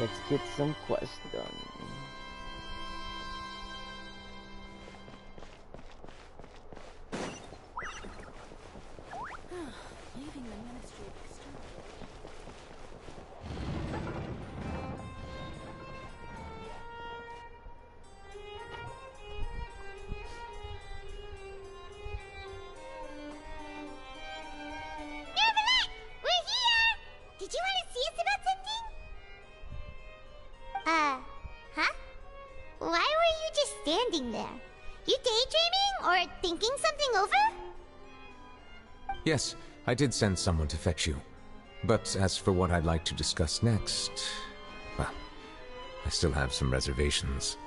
Let's get some quests done. Leaving the Ministry of External. Neverland! We're here! Did you want to see us about something? Huh? Why were you just standing there? You daydreaming or thinking something over? Yes, I did send someone to fetch you. But as for what I'd like to discuss next, well, I still have some reservations.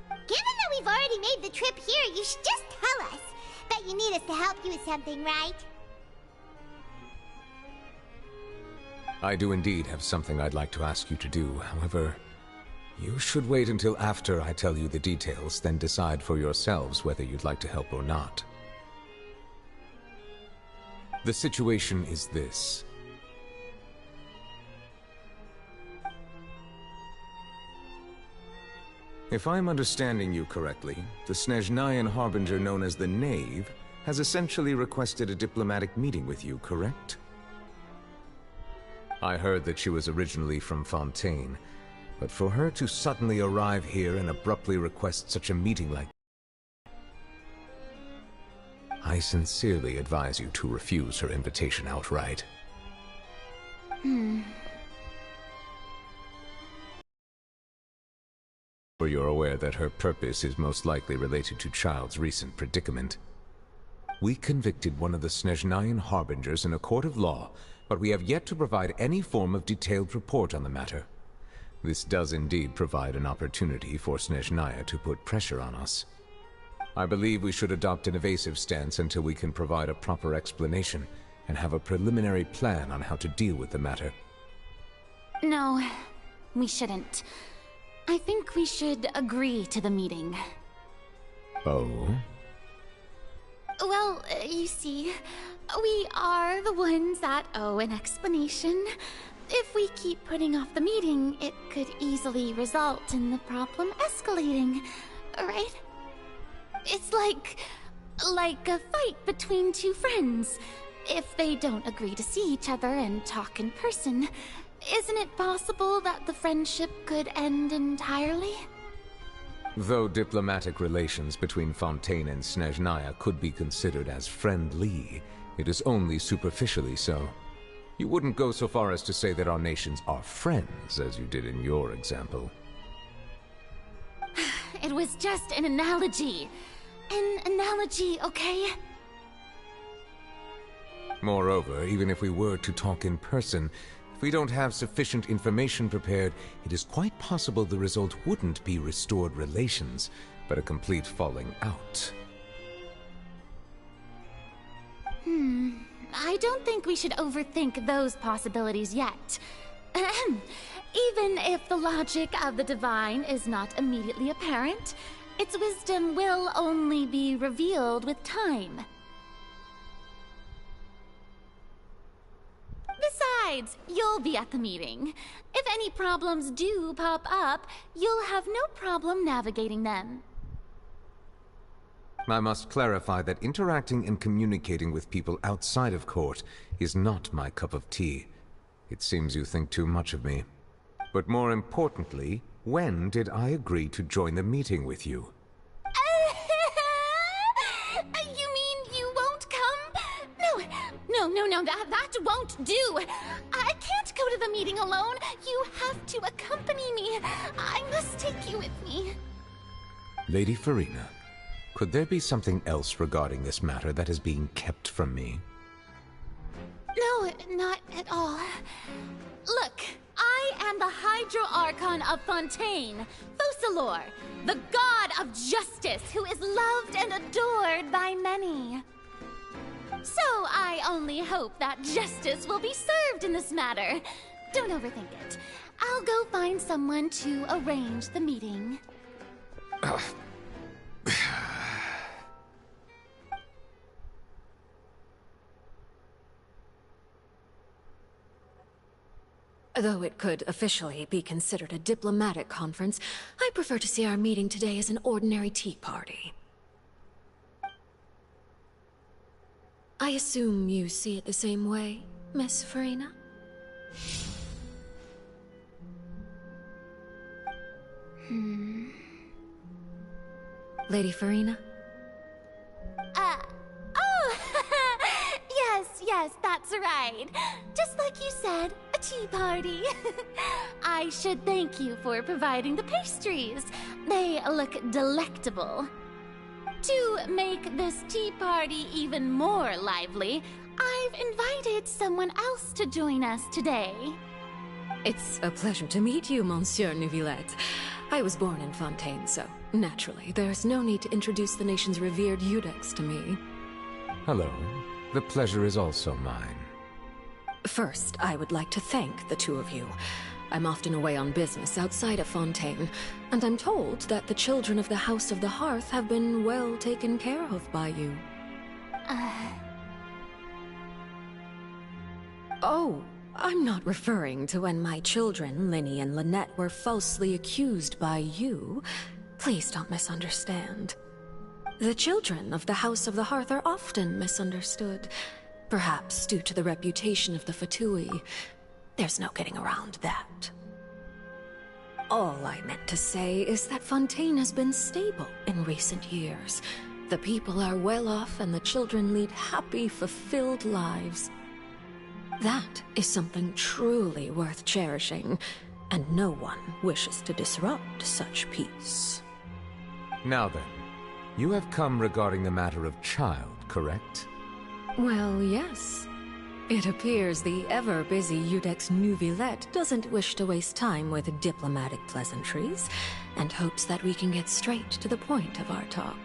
Given that we've already made the trip here, you should just tell us. Bet you need us to help you with something, right? I do indeed have something I'd like to ask you to do. However, you should wait until after I tell you the details, then decide for yourselves whether you'd like to help or not. The situation is this. If I'm understanding you correctly, the Snezhnayan Harbinger known as the Knave has essentially requested a diplomatic meeting with you, correct? I heard that she was originally from Fontaine, but for her to suddenly arrive here and abruptly request such a meeting like I sincerely advise you to refuse her invitation outright. For you're aware that her purpose is most likely related to Child's recent predicament. We convicted one of the Snezhnayan Harbingers in a court of law, but we have yet to provide any form of detailed report on the matter. This does indeed provide an opportunity for Snezhnaya to put pressure on us. I believe we should adopt an evasive stance until we can provide a proper explanation and have a preliminary plan on how to deal with the matter. No, we shouldn't. I think we should agree to the meeting. Oh? Well, you see, we are the ones that owe an explanation. If we keep putting off the meeting, it could easily result in the problem escalating, right? It's like a fight between two friends. If they don't agree to see each other and talk in person, isn't it possible that the friendship could end entirely? Though diplomatic relations between Fontaine and Snezhnaya could be considered as friendly, it is only superficially so. You wouldn't go so far as to say that our nations are friends, as you did in your example. It was just an analogy. An analogy, okay? Moreover, even if we were to talk in person, if we don't have sufficient information prepared, it is quite possible the result wouldn't be restored relations, but a complete falling out. I don't think we should overthink those possibilities yet. Even if the logic of the divine is not immediately apparent, its wisdom will only be revealed with time. Besides, you'll be at the meeting. If any problems do pop up, you'll have no problem navigating them. I must clarify that interacting and communicating with people outside of court is not my cup of tea. It seems you think too much of me. But more importantly, when did I agree to join the meeting with you? You mean you won't come? No, that won't do. I can't go to the meeting alone. You have to accompany me. I must take you with me. Lady Farina, could there be something else regarding this matter that is being kept from me? No, not at all. Look, I am the Hydro-Archon of Fontaine, Focalor, the god of justice who is loved and adored by many. So I only hope that justice will be served in this matter. Don't overthink it. I'll go find someone to arrange the meeting. Though it could officially be considered a diplomatic conference, I prefer to see our meeting today as an ordinary tea party. I assume you see it the same way, Miss Farina? Lady Farina? Oh! yes, that's right. Just like you said, a tea party. I should thank you for providing the pastries. They look delectable. To make this tea party even more lively, I've invited someone else to join us today. It's a pleasure to meet you, Monsieur Neuvillette. I was born in Fontaine, so naturally, there's no need to introduce the nation's revered Eudex to me. Hello. The pleasure is also mine. First, I would like to thank the two of you. I'm often away on business outside of Fontaine, and I'm told that the children of the House of the Hearth have been well taken care of by you. Oh, I'm not referring to when my children, Linny and Lynette, were falsely accused by you. Please don't misunderstand. The children of the House of the Hearth are often misunderstood, perhaps due to the reputation of the Fatui. There's no getting around that. All I meant to say is that Fontaine has been stable in recent years. The people are well off and the children lead happy, fulfilled lives. That is something truly worth cherishing, and no one wishes to disrupt such peace. Now then, you have come regarding the matter of child, correct? Well, yes. It appears the ever-busy Eudex Neuvillette doesn't wish to waste time with diplomatic pleasantries, and hopes that we can get straight to the point of our talk.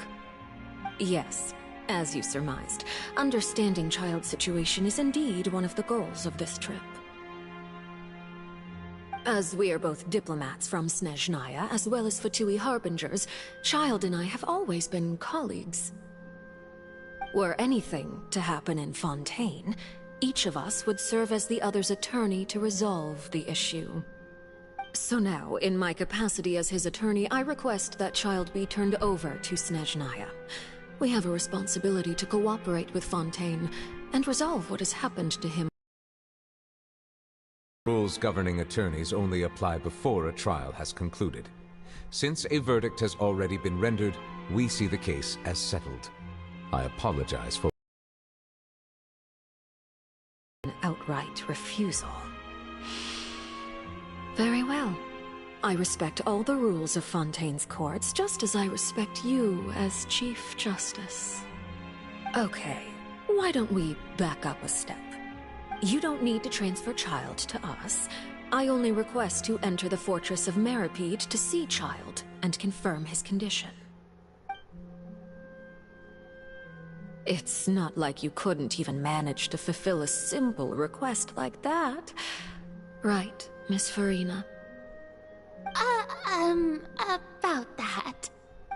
Yes, as you surmised, understanding child's situation is indeed one of the goals of this trip. As we are both diplomats from Snezhnaya, as well as Fatui harbingers, Child and I have always been colleagues. Were anything to happen in Fontaine, each of us would serve as the other's attorney to resolve the issue. So now, in my capacity as his attorney, I request that Child be turned over to Snezhnaya. We have a responsibility to cooperate with Fontaine and resolve what has happened to him. Rules governing attorneys only apply before a trial has concluded. Since a verdict has already been rendered, we see the case as settled. I apologize for An outright refusal. Very well. I respect all the rules of Fontaine's courts, just as I respect you as Chief Justice. Okay, why don't we back up a step? You don't need to transfer Child to us. I only request to enter the fortress of Meripede to see Child and confirm his condition. It's not like you couldn't even manage to fulfill a simple request like that. Right, Miss Farina? About that.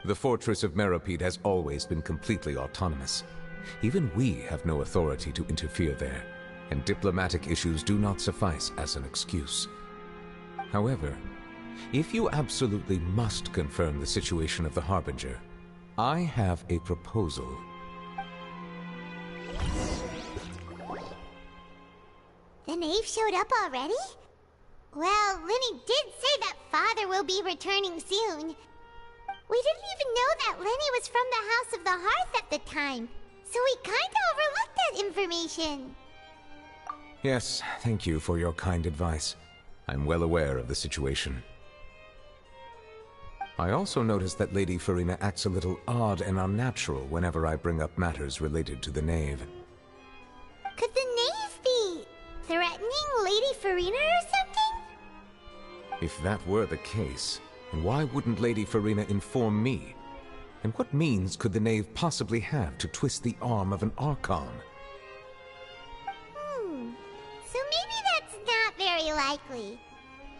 The fortress of Meripede has always been completely autonomous. Even we have no authority to interfere there, and diplomatic issues do not suffice as an excuse. However, if you absolutely must confirm the situation of the Harbinger, I have a proposal. The knave showed up already? Well, Linny did say that Father will be returning soon. We didn't even know that Lenny was from the House of the Hearth at the time, so we kinda overlooked that information. Yes, thank you for your kind advice. I'm well aware of the situation. I also noticed that Lady Farina acts a little odd and unnatural whenever I bring up matters related to the knave. Could the knave be threatening Lady Farina or something? If that were the case, then why wouldn't Lady Farina inform me? And what means could the knave possibly have to twist the arm of an Archon? So maybe that's not very likely.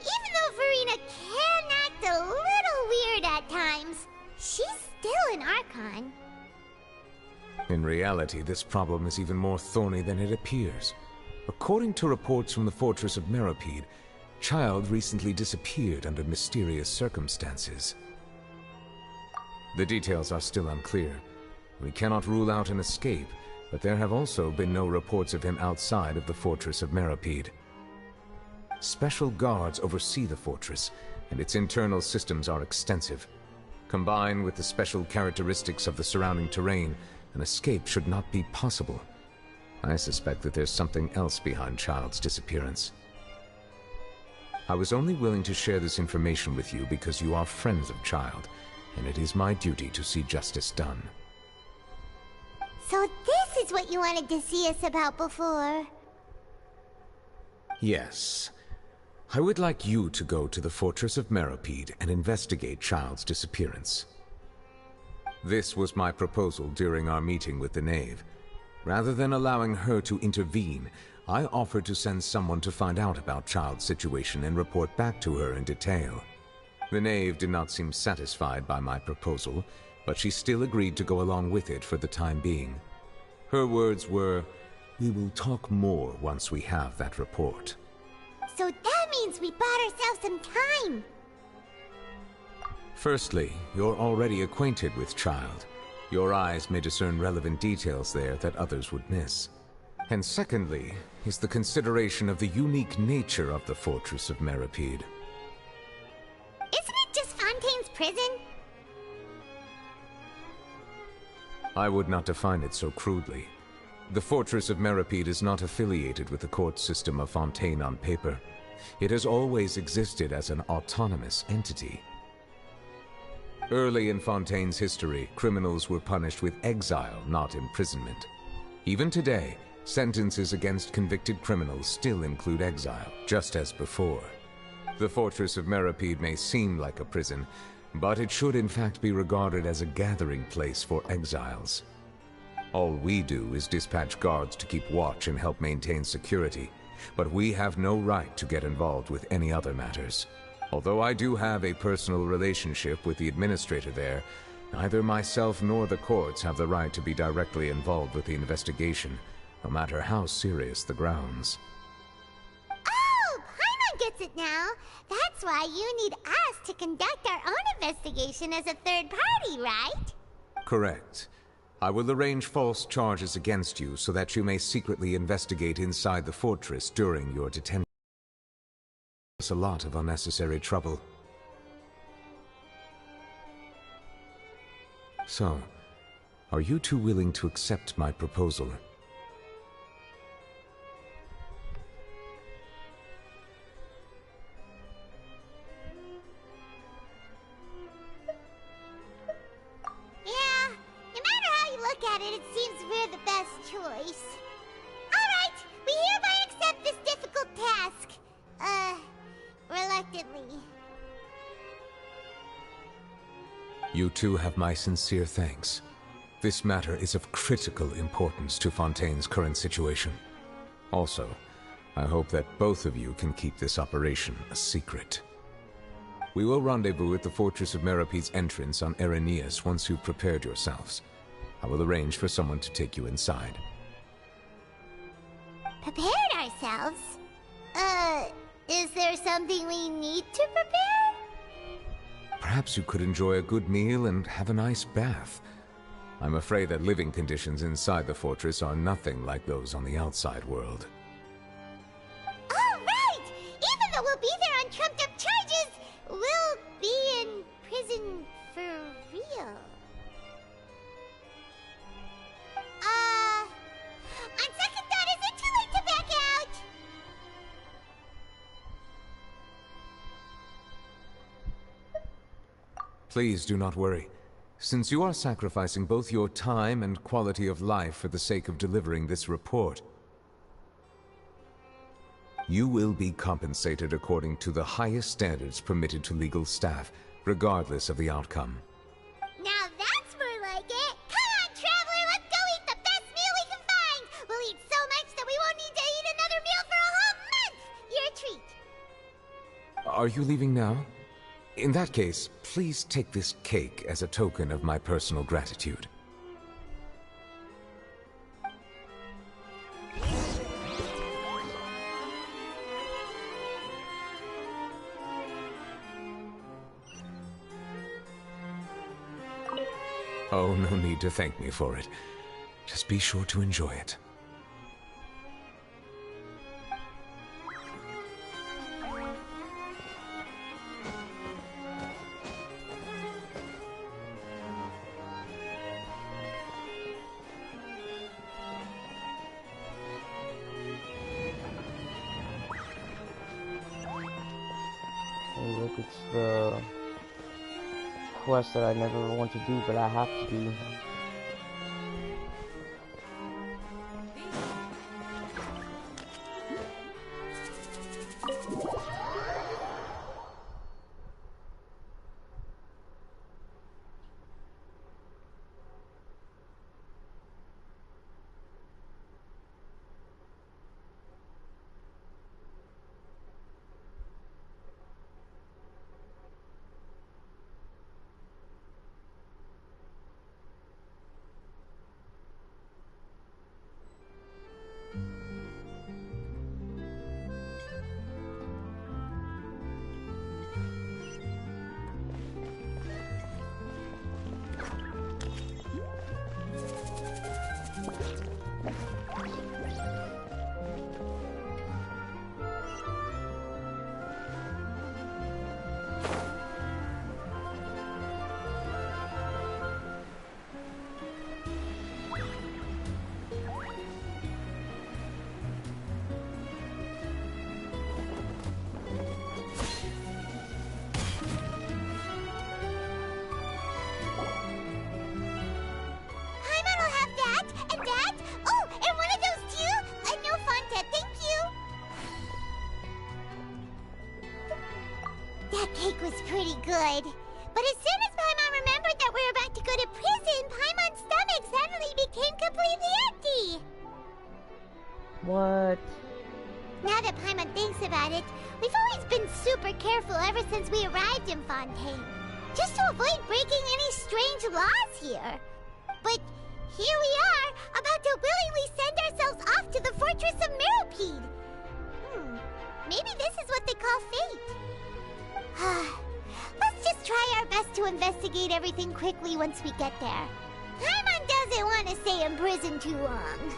Even though Farina can act a little weird at times, she's still an Archon. In reality, this problem is even more thorny than it appears. According to reports from the fortress of Meripede, Child recently disappeared under mysterious circumstances. The details are still unclear. We cannot rule out an escape, but there have also been no reports of him outside of the fortress of Meripede. Special guards oversee the fortress, and its internal systems are extensive. Combined with the special characteristics of the surrounding terrain, an escape should not be possible. I suspect that there's something else behind Child's disappearance. I was only willing to share this information with you because you are friends of Child, and it is my duty to see justice done. So this is what you wanted to see us about before. Yes. I would like you to go to the Fortress of Meripede and investigate Child's disappearance. This was my proposal during our meeting with the Knave. Rather than allowing her to intervene, I offered to send someone to find out about Child's situation and report back to her in detail. The Knave did not seem satisfied by my proposal, but she still agreed to go along with it for the time being. Her words were, "We will talk more once we have that report." So that means we bought ourselves some time. Firstly, you're already acquainted with Child. Your eyes may discern relevant details there that others would miss. And secondly, is the consideration of the unique nature of the Fortress of Meripede. Isn't it just Fontaine's prison? I would not define it so crudely. The Fortress of Meripede is not affiliated with the court system of Fontaine on paper. It has always existed as an autonomous entity. Early in Fontaine's history, criminals were punished with exile, not imprisonment. Even today, sentences against convicted criminals still include exile, just as before. The Fortress of Meripede may seem like a prison, but it should in fact be regarded as a gathering place for exiles. All we do is dispatch guards to keep watch and help maintain security, but we have no right to get involved with any other matters. Although I do have a personal relationship with the administrator there, neither myself nor the courts have the right to be directly involved with the investigation, no matter how serious the grounds. Oh, Paimon gets it now. That's why you need us to conduct our own investigation as a third party, right? Correct. I will arrange false charges against you so that you may secretly investigate inside the fortress during your detention. It's a lot of unnecessary trouble. So, are you two willing to accept my proposal? Yeah, no matter how you look at it, it seems we're the best choice. Alright, we hereby accept this difficult task. Reluctantly. You two have my sincere thanks. This matter is of critical importance to Fontaine's current situation. Also, I hope that both of you can keep this operation a secret. We will rendezvous at the Fortress of Meripede's entrance on Erinius once you've prepared yourselves. I will arrange for someone to take you inside. Prepared ourselves? Is there something we need to prepare? Perhaps you could enjoy a good meal and have a nice bath. I'm afraid that living conditions inside the fortress are nothing like those on the outside world. All right! Even though we'll be there on trumped-up charges, we'll be in prison for real. On second thought, is it too late to back out? Please do not worry. Since you are sacrificing both your time and quality of life for the sake of delivering this report, you will be compensated according to the highest standards permitted to legal staff, regardless of the outcome. Now that's more like it. Come on, traveler, let's go eat the best meal we can find. We'll eat so much that we won't need to eat another meal for a whole month. You're a treat. Are you leaving now? In that case, please take this cake as a token of my personal gratitude. Oh, no need to thank me for it. Just be sure to enjoy it. Hey, look, it's the quest that I never want to do, but I have to do. Was pretty good. But as soon as Paimon remembered that we were about to go to prison, Paimon's stomach suddenly became completely empty. What? Now that Paimon thinks about it, we've always been super careful ever since we arrived in Fontaine, just to avoid breaking any strange laws here. But here we are, about to willingly send ourselves off to the Fortress of Mirrorpede. Maybe this is what they call fate. Let's just try our best to investigate everything quickly once we get there. Paimon doesn't want to stay in prison too long.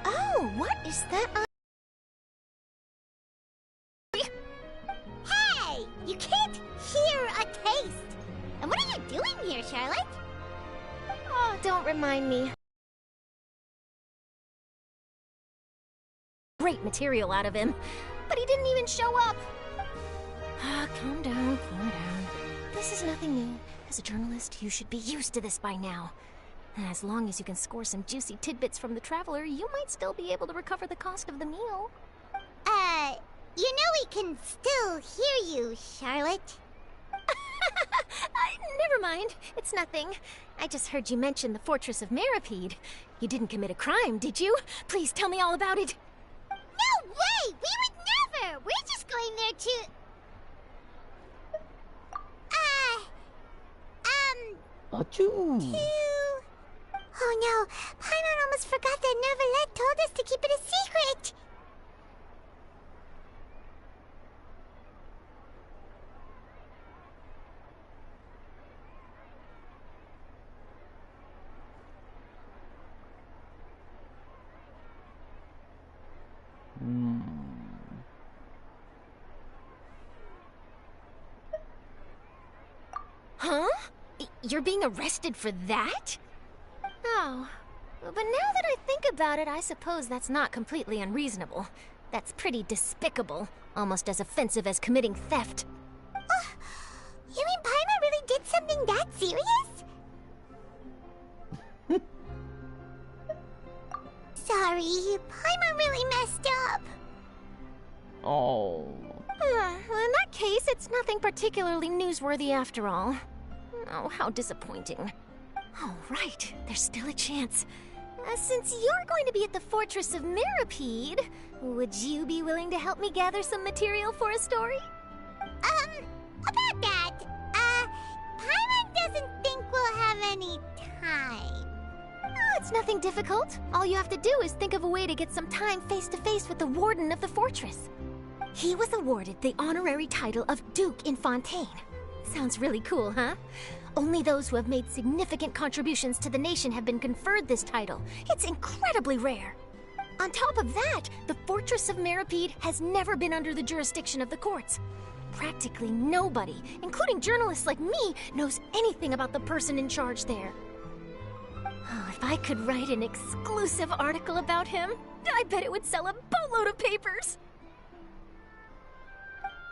Oh, what is that? Hey! You can't hear a taste! And what are you doing here, Charlotte? Oh, don't remind me. Great material out of him, but he didn't even show up. Calm down, calm down. This is nothing new. As a journalist, you should be used to this by now. And as long as you can score some juicy tidbits from the Traveler, you might still be able to recover the cost of the meal. You know we can still hear you, Charlotte. Never mind. It's nothing. I just heard you mention the Fortress of Mirrorpede. You didn't commit a crime, did you? Please tell me all about it. No way! We would never! We're just going there to... Achoo! Oh no, Paimon almost forgot that Neverlet told us to keep it a secret! Huh? You're being arrested for that? Oh. But now that I think about it, I suppose that's not completely unreasonable. That's pretty despicable. Almost as offensive as committing theft. You mean Paimon really did something that serious? Sorry, Paimon really messed up. Oh. Well, in that case, it's nothing particularly newsworthy after all. Oh, how disappointing. Oh, right. There's still a chance. Since you're going to be at the Fortress of Mirrorpede, would you be willing to help me gather some material for a story? About that, Paimon doesn't think we'll have any time. Oh, it's nothing difficult. All you have to do is think of a way to get some time face-to-face with the Warden of the Fortress. He was awarded the honorary title of Duke in Fontaine. Sounds really cool, huh? Only those who have made significant contributions to the nation have been conferred this title. It's incredibly rare. On top of that, the Fortress of Meripede has never been under the jurisdiction of the courts. Practically nobody, including journalists like me, knows anything about the person in charge there. Oh, if I could write an exclusive article about him, I bet it would sell a boatload of papers.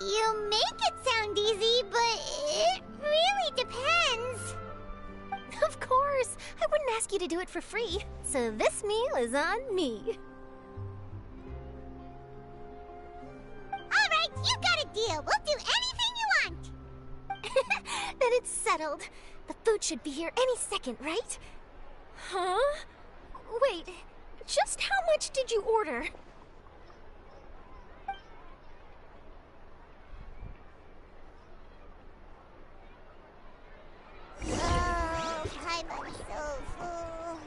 You make it sound easy, but it really depends. Of course, I wouldn't ask you to do it for free, so this meal is on me. All right, you got a deal. We'll do anything you want. Then it's settled. The food should be here any second, right? Huh? Wait, just how much did you order? Oh, Paimon's so full.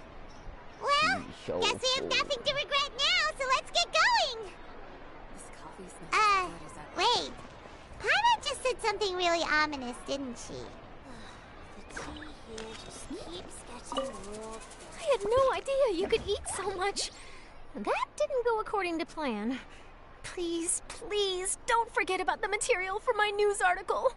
Well, guess we have nothing to regret now, so let's get going. Wait. Paimon just said something really ominous, didn't she? The tea here just keeps getting more. I had no idea you could eat so much. That didn't go according to plan. Please, please, don't forget about the material for my news article.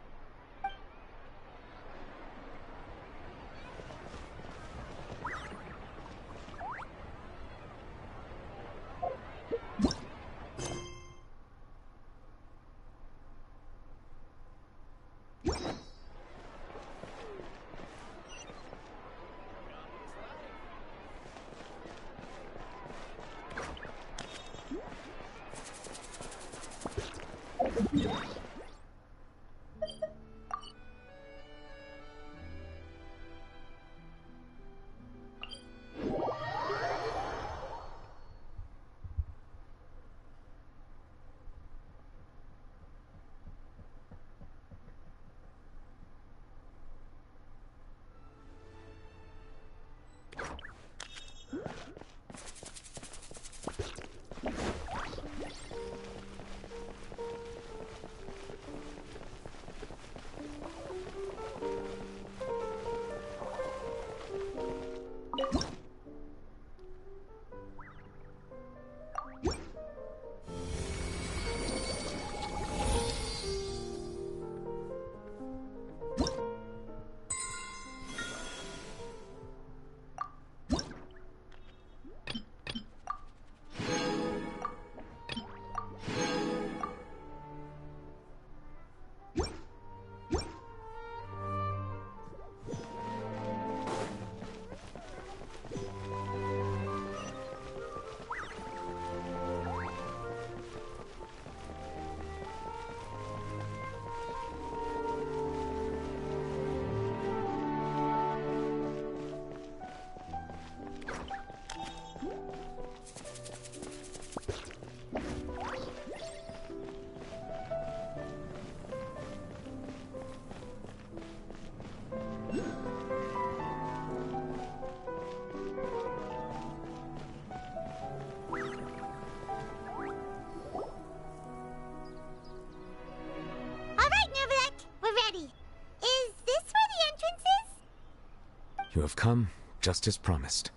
You have come, just as promised.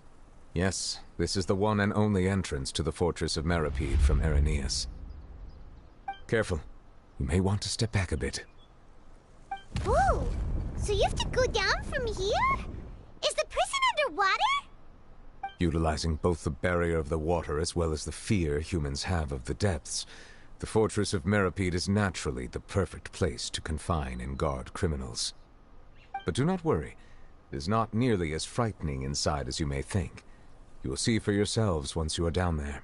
Yes, this is the one and only entrance to the Fortress of Meripede from Araneus. Careful. You may want to step back a bit. Ooh, so you have to go down from here? Is the prison underwater? Utilizing both the barrier of the water as well as the fear humans have of the depths, the Fortress of Meripede is naturally the perfect place to confine and guard criminals. But do not worry. It is not nearly as frightening inside as you may think. You will see for yourselves once you are down there.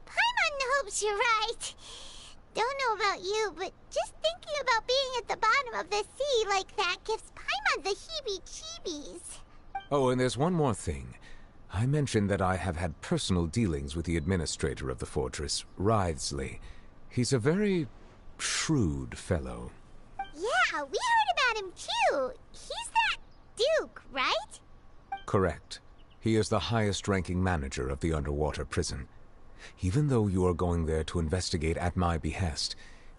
Paimon hopes you're right. Don't know about you, but just thinking about being at the bottom of the sea like that gives Paimon the heebie-jeebies. Oh, and there's one more thing. I mentioned that I have had personal dealings with the administrator of the fortress, Wriothesley. He's a very shrewd fellow. Yeah, we heard about him too. He's that Duke, right? Correct. He is the highest-ranking manager of the underwater prison. Even though you are going there to investigate at my behest,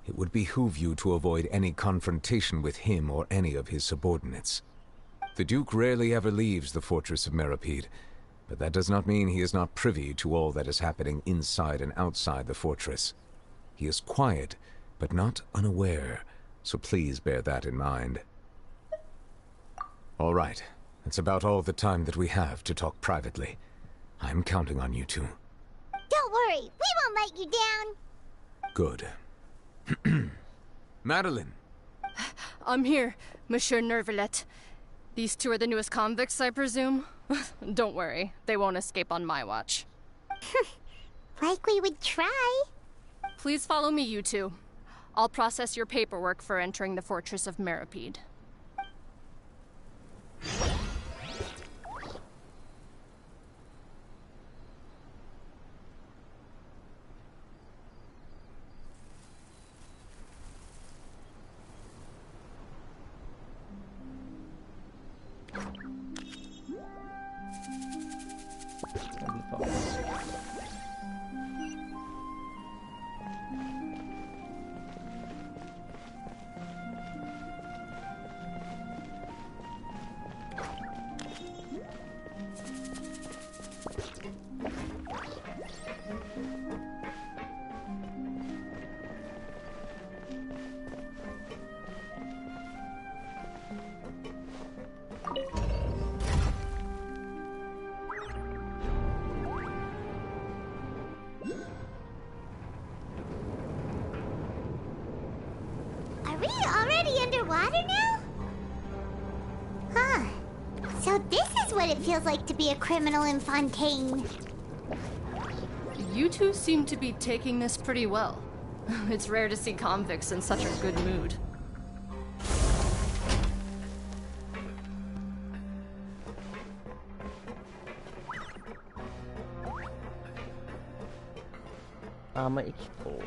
It would behoove you to avoid any confrontation with him or any of his subordinates. The Duke rarely ever leaves the fortress of Meripede, but that does not mean he is not privy to all that is happening inside and outside the fortress. He is quiet, but not unaware, so please bear that in mind. All right, that's about all the time that we have to talk privately. I'm counting on you two. Don't worry, we won't let you down. Good. Madeline! I'm here, Monsieur Nervalet. These two are the newest convicts, I presume? Don't worry, they won't escape on my watch. Like we would try. Please follow me, you two. I'll process your paperwork for entering the Fortress of Meripede. Are we already underwater now? Huh. So this is what it feels like to be a criminal in Fontaine. You two seem to be taking this pretty well. It's rare to see convicts in such a good mood. I'ma explore.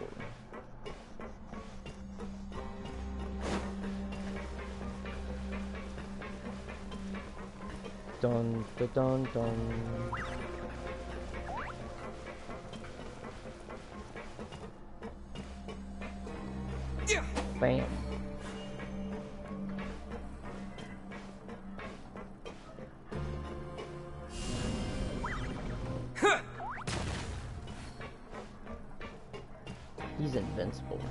Dun dun dun dun. Bam. He's invincible.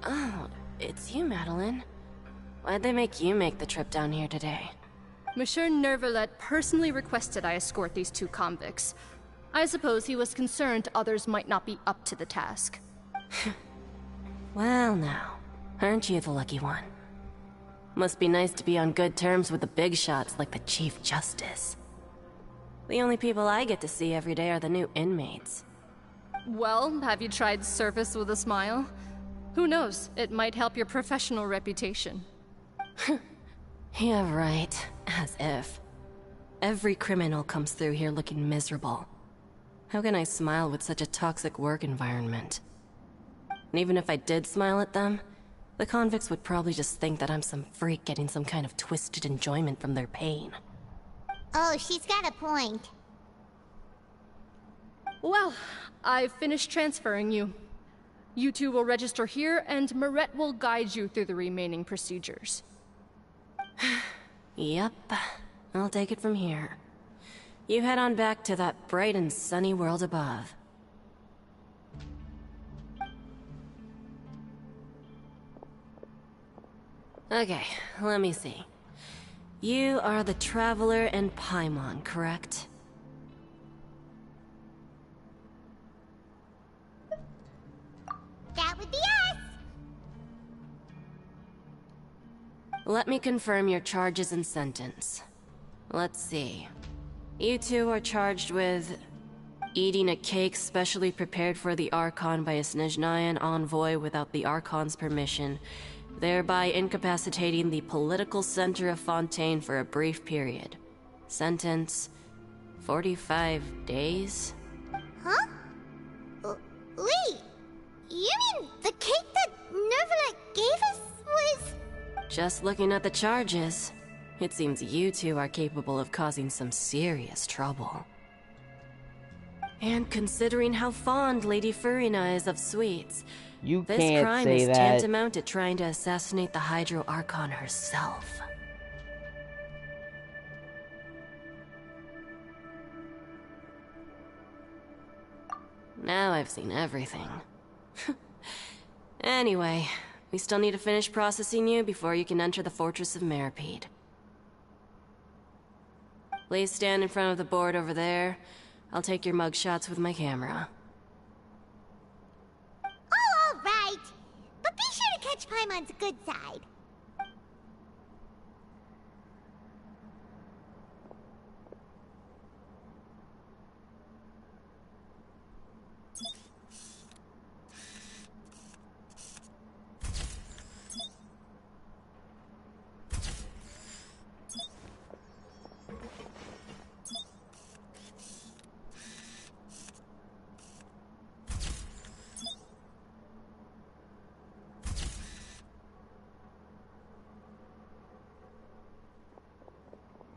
Oh, it's you, Madeline. Why'd they make you make the trip down here today? Monsieur Nervalet personally requested I escort these two convicts. I suppose he was concerned others might not be up to the task. Well now, aren't you the lucky one? Must be nice to be on good terms with the big shots like the Chief Justice. The only people I get to see every day are the new inmates. Well, have you tried service with a smile? Who knows, it might help your professional reputation. Yeah, right. As if. Every criminal comes through here looking miserable. How can I smile with such a toxic work environment? And even if I did smile at them, the convicts would probably just think that I'm some freak getting some kind of twisted enjoyment from their pain. Oh, she's got a point. Well, I've finished transferring you. You two will register here, and Maret will guide you through the remaining procedures. Yep, I'll take it from here. You head on back to that bright and sunny world above. Okay, let me see. You are the Traveler and Paimon, correct? That would be us! Let me confirm your charges and sentence. Let's see. You two are charged with eating a cake specially prepared for the Archon by a Snezhnayan envoy without the Archon's permission, thereby incapacitating the political center of Fontaine for a brief period. Sentence: 45 days? Huh? Wait, you mean the cake that Nervalet gave us was... Just looking at the charges, it seems you two are capable of causing some serious trouble. And considering how fond Lady Furina is of sweets, You this can't crime say is that. tantamount to trying to assassinate the Hydro Archon herself. Now I've seen everything. Anyway, we still need to finish processing you before you can enter the Fortress of Meripede. Please stand in front of the board over there. I'll take your mugshots with my camera. Oh, all right. But be sure to catch Paimon's good side.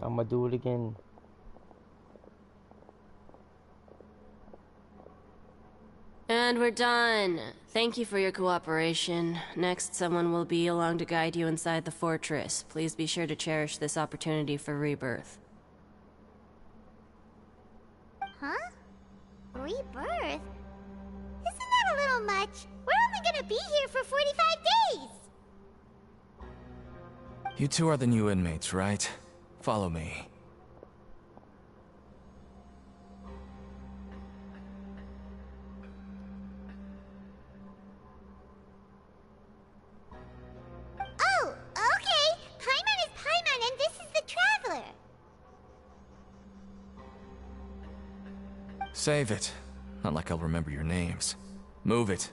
I'm gonna do it again. And we're done. Thank you for your cooperation. Next, someone will be along to guide you inside the fortress. Please be sure to cherish this opportunity for rebirth. Huh? Rebirth? Isn't that a little much? We're only gonna be here for 45 days! You two are the new inmates, right? Follow me. Oh, okay! Paimon is Paimon and this is the Traveler! Save it. Not like I'll remember your names. Move it.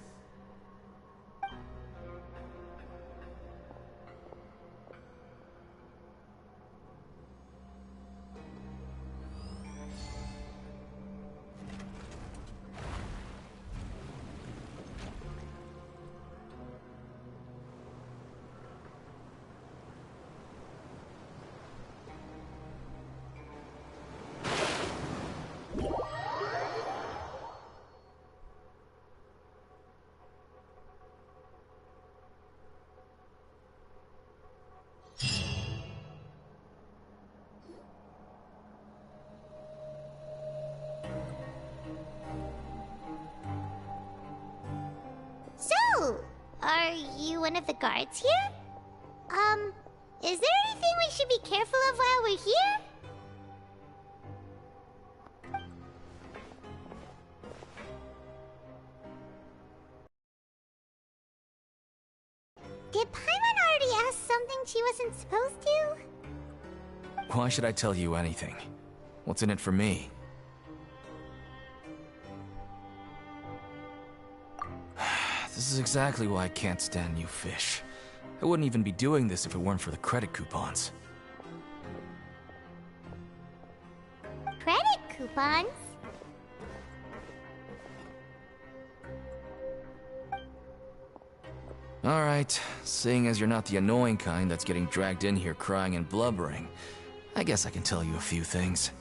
So, are you one of the guards here? Is there anything we should be careful of while we're here? Did Paimon already ask something she wasn't supposed to? Why should I tell you anything? What's in it for me? This is exactly why I can't stand you fish. I wouldn't even be doing this if it weren't for the credit coupons. Credit coupons? Alright, seeing as you're not the annoying kind that's getting dragged in here crying and blubbering, I guess I can tell you a few things.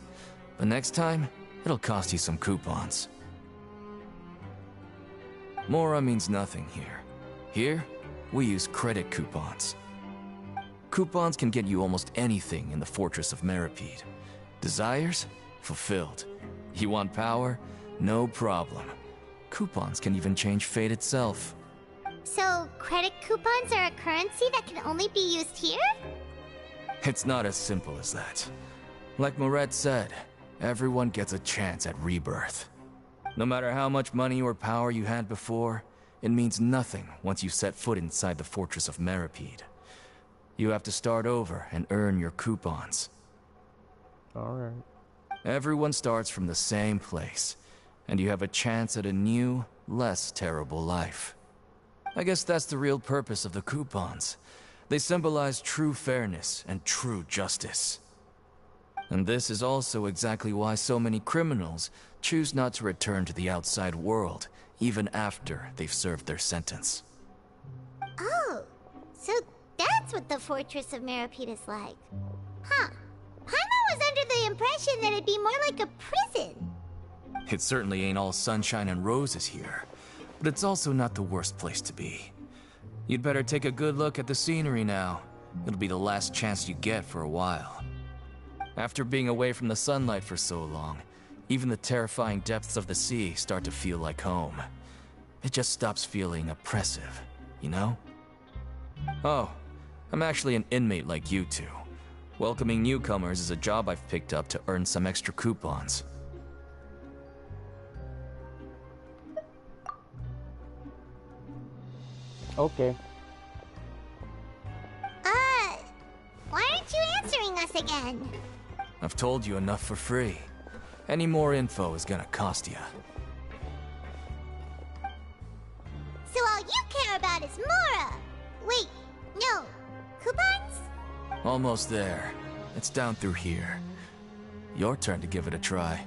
But next time, it'll cost you some coupons. Mora means nothing here. Here, we use credit coupons. Coupons can get you almost anything in the Fortress of Meripede. Desires? Fulfilled. You want power? No problem. Coupons can even change fate itself. So, credit coupons are a currency that can only be used here? It's not as simple as that. Like Moret said, everyone gets a chance at rebirth. No matter how much money or power you had before, it means nothing once you set foot inside the Fortress of Meripede. You have to start over and earn your coupons. Alright. Everyone starts from the same place, and you have a chance at a new, less terrible life. I guess that's the real purpose of the coupons. They symbolize true fairness and true justice. And this is also exactly why so many criminals choose not to return to the outside world, even after they've served their sentence. Oh, so that's that's what the Fortress of Meripede is like. Huh. Paimon was under the impression that it'd be more like a prison. It certainly ain't all sunshine and roses here, but it's also not the worst place to be. You'd better take a good look at the scenery now. It'll be the last chance you get for a while. After being away from the sunlight for so long, even the terrifying depths of the sea start to feel like home. It just stops feeling oppressive, you know? Oh, I'm actually an inmate like you two. Welcoming newcomers is a job I've picked up to earn some extra coupons. Okay. Why aren't you answering us again? I've told you enough for free. Any more info is gonna cost you. So all you care about is Mora! Wait, no. Coupons? Almost there. It's down through here. Your turn to give it a try.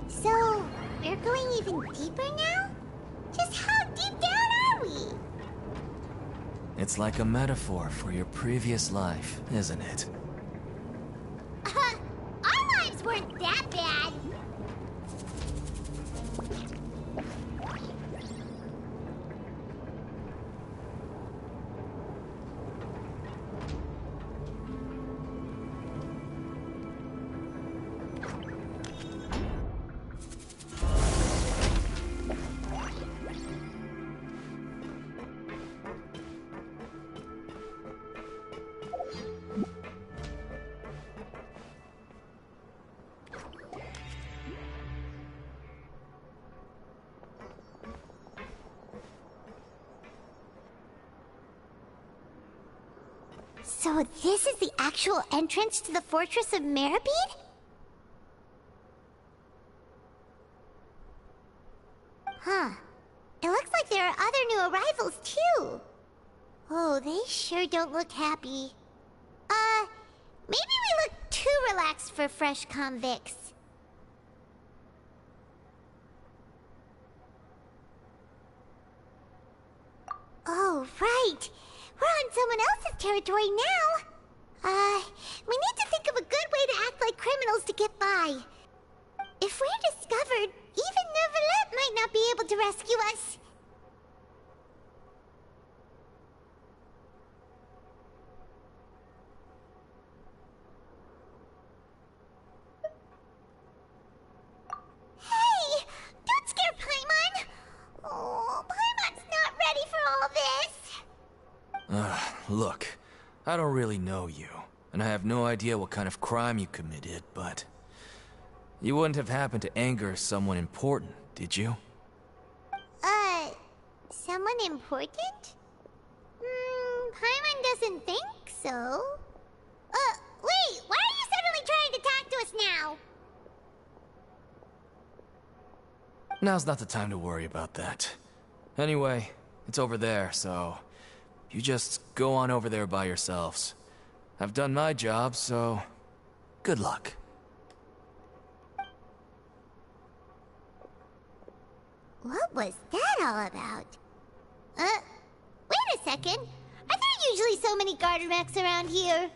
So, we're going even deeper now? Just how deep down are we? It's like a metaphor for your previous life, isn't it? Our lives weren't that bad. So this is the actual entrance to the Fortress of Meripede? Huh. It looks like there are other new arrivals, too. Oh, they sure don't look happy. Maybe we look too relaxed for fresh convicts. Oh, right. We're on someone else's territory now. We need to think of a good way to act like criminals to get by. If we're discovered, even Neuvillette might not be able to rescue us. Hey! Don't scare Paimon! Oh, Paimon's not ready for all this. Look, I don't really know you, and I have no idea what kind of crime you committed, but... You wouldn't have happened to anger someone important, did you? Someone important? Paimon doesn't think so. Wait, why are you suddenly trying to talk to us now? Now's not the time to worry about that. Anyway, it's over there, so... You just go on over there by yourselves. I've done my job, so... Good luck. What was that all about? Wait a second. Are there usually so many Gardermechs around here?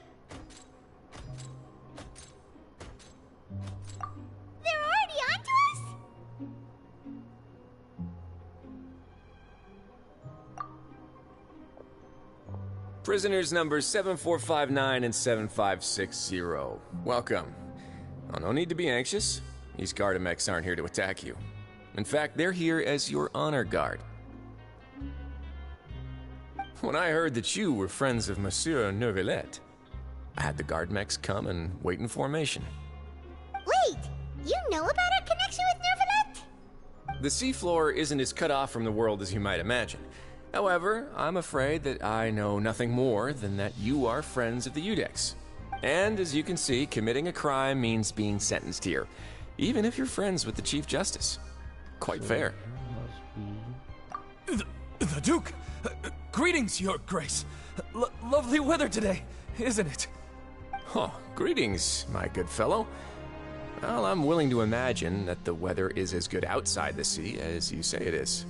They're already onto us? Prisoners numbers 7459 and 7560. Welcome. Oh, no need to be anxious. These Gardermechs aren't here to attack you. In fact, they're here as your honor guard. when I heard that you were friends of Monsieur Neuvillette, I had the guard mechs come and wait in formation. Wait, you know about our connection with Neuvillette? The seafloor isn't as cut off from the world as you might imagine. However, I'm afraid that I know nothing more than that you are friends of the Udex. And as you can see, committing a crime means being sentenced here, even if you're friends with the Chief Justice. Quite fair. The Duke! Greetings, Your Grace. Lovely weather today, isn't it? Oh, greetings, my good fellow. Well, I'm willing to imagine that the weather is as good outside the sea as you say it is.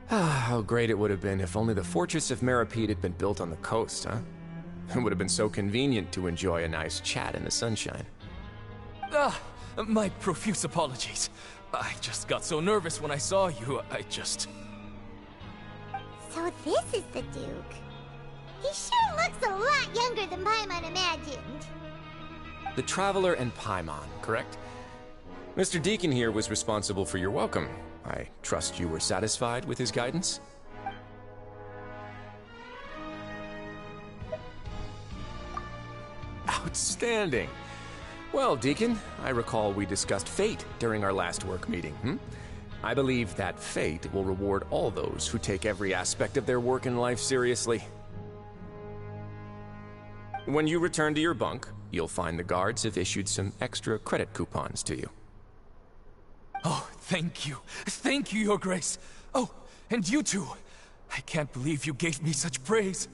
How great it would have been if only the Fortress of Meripede had been built on the coast, huh? It would have been so convenient to enjoy a nice chat in the sunshine. My profuse apologies. I just got so nervous when I saw you, So this is the Duke. He sure looks a lot younger than Paimon imagined. The Traveler and Paimon, correct? Mr. Deacon here was responsible for your welcome. I trust you were satisfied with his guidance? Outstanding. Well, Deacon, I recall we discussed fate during our last work meeting, I believe that fate will reward all those who take every aspect of their work in life seriously. When you return to your bunk, you'll find the guards have issued some extra credit coupons to you. Oh, thank you. Thank you, Your Grace. Oh, and you too. I can't believe you gave me such praise.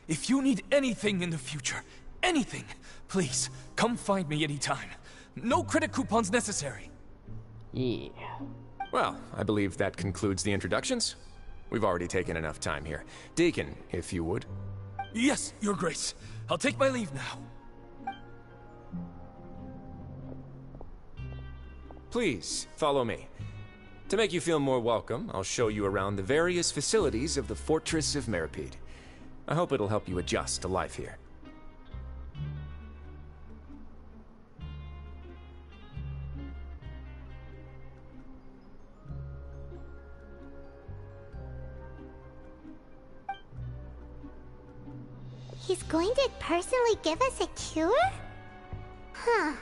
If you need anything in the future, anything, please, come find me anytime. No credit coupons necessary. Yeah. Well, I believe that concludes the introductions. We've already taken enough time here. Deacon, if you would. Yes, Your Grace. I'll take my leave now. Please, follow me. To make you feel more welcome, I'll show you around the various facilities of the Fortress of Meripede. I hope it'll help you adjust to life here. He's going to personally give us a cure? Huh.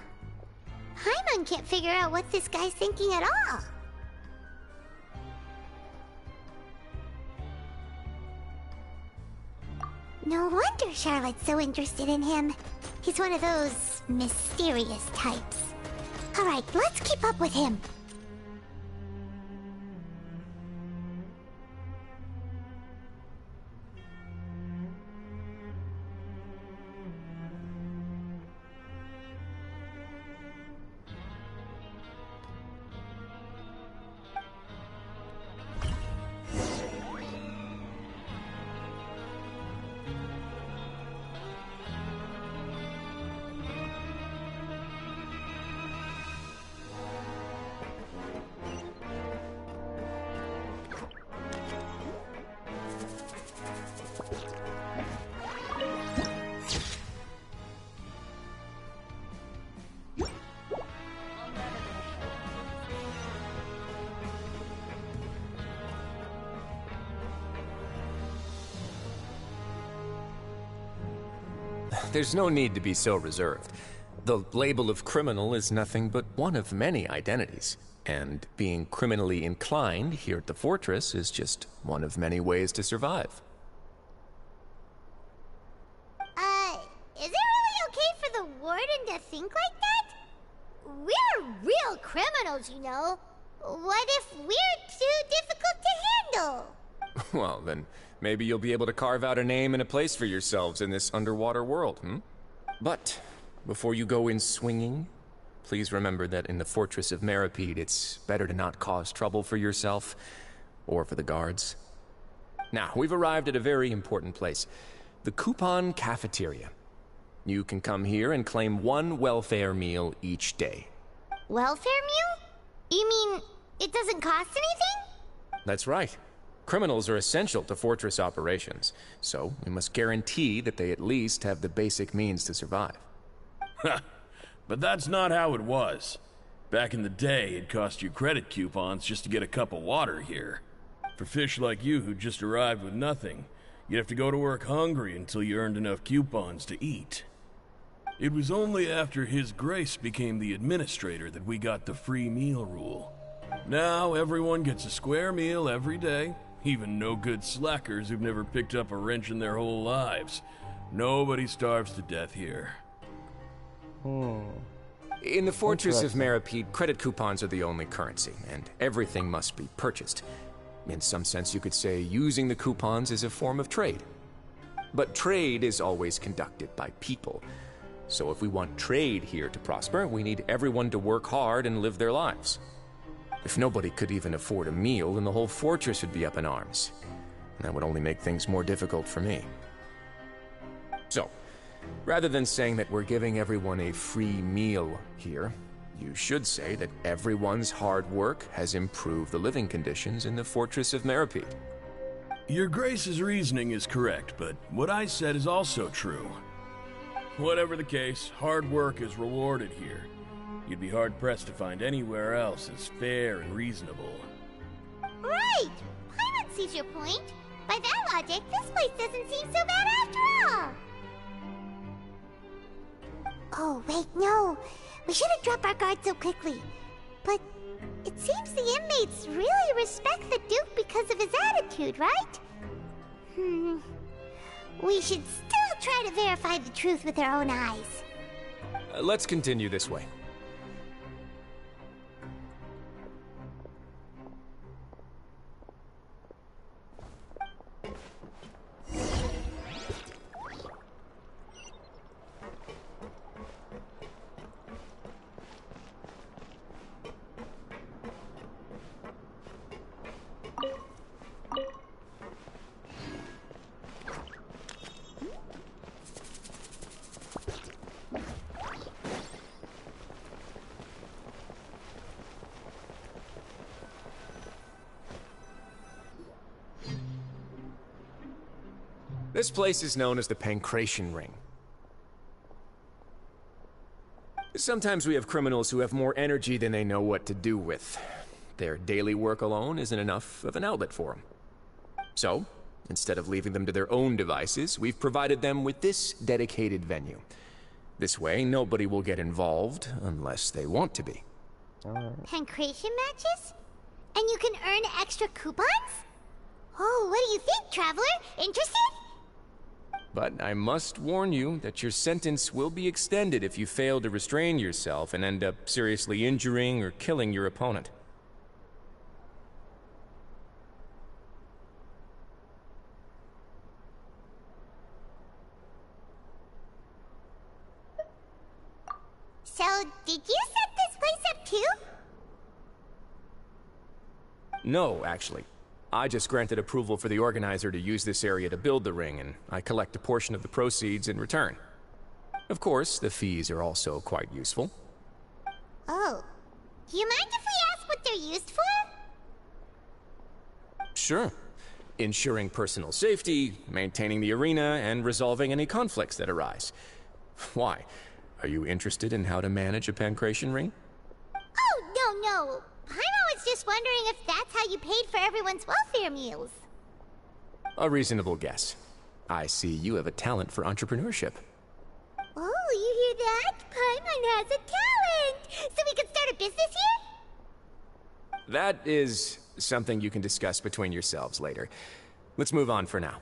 Paimon can't figure out what this guy's thinking at all. No wonder Charlotte's so interested in him. He's one of those mysterious types. Alright, let's keep up with him. There's no need to be so reserved. The label of criminal is nothing but one of many identities, and being criminally inclined here at the Fortress is just one of many ways to survive. Is it really okay for the warden to think like that? We're real criminals, you know. What if we're too difficult to handle? Well, then maybe you'll be able to carve out a name and a place for yourselves in this underwater world, But before you go in swinging, please remember that in the Fortress of Meripede, it's better to not cause trouble for yourself or for the guards. Now, we've arrived at a very important place, the Coupon Cafeteria. You can come here and claim one welfare meal each day. Welfare meal? You mean it doesn't cost anything? That's right. Criminals are essential to Fortress operations, so we must guarantee that they at least have the basic means to survive. But that's not how it was. Back in the day, it cost you credit coupons just to get a cup of water here. For fish like you who just arrived with nothing, you'd have to go to work hungry until you earned enough coupons to eat. It was only after His Grace became the administrator that we got the free meal rule. Now everyone gets a square meal every day, even no-good slackers who've never picked up a wrench in their whole lives. Nobody starves to death here. In the Fortress of Meripede, credit coupons are the only currency, and everything must be purchased. In some sense, you could say using the coupons is a form of trade. But trade is always conducted by people. So if we want trade here to prosper, we need everyone to work hard and live their lives. If nobody could even afford a meal, then the whole fortress would be up in arms. And that would only make things more difficult for me. So, rather than saying that we're giving everyone a free meal here, you should say that everyone's hard work has improved the living conditions in the Fortress of Meripede. Your Grace's reasoning is correct, but what I said is also true. Whatever the case, hard work is rewarded here. You'd be hard-pressed to find anywhere else as fair and reasonable. Right! Paimon sees your point. By that logic, this place doesn't seem so bad after all. Oh, wait, no. We shouldn't drop our guard so quickly. But it seems the inmates really respect the Duke because of his attitude, right? We should still try to verify the truth with our own eyes. Let's continue this way. This place is known as the Pancration Ring. Sometimes we have criminals who have more energy than they know what to do with. Their daily work alone isn't enough of an outlet for them. So, instead of leaving them to their own devices, we've provided them with this dedicated venue. This way, nobody will get involved unless they want to be. Pancration matches? And you can earn extra coupons? Oh, what do you think, Traveler? Interested? But I must warn you that your sentence will be extended if you fail to restrain yourself and end up seriously injuring or killing your opponent. So, did you set this place up too? No, actually. I just granted approval for the organizer to use this area to build the ring, and I collect a portion of the proceeds in return. Of course, the fees are also quite useful. Oh. Do you mind if we ask what they're used for? Sure. Ensuring personal safety, maintaining the arena, and resolving any conflicts that arise. Why? Are you interested in how to manage a pancration ring? Oh, no. Paimon was just wondering if that's how you paid for everyone's welfare meals. A reasonable guess. I see you have a talent for entrepreneurship. Oh, you hear that? Paimon has a talent! So we can start a business here? That is something you can discuss between yourselves later. Let's move on for now.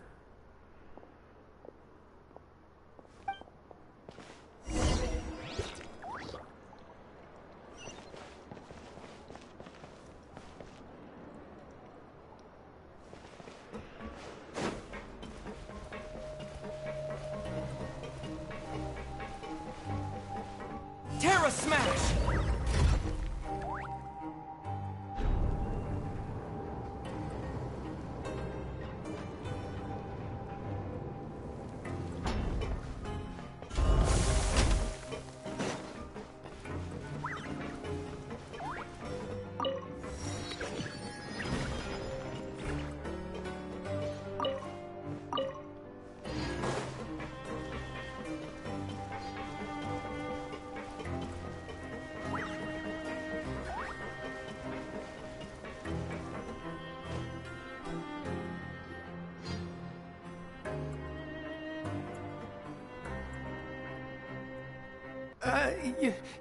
Terra Smash!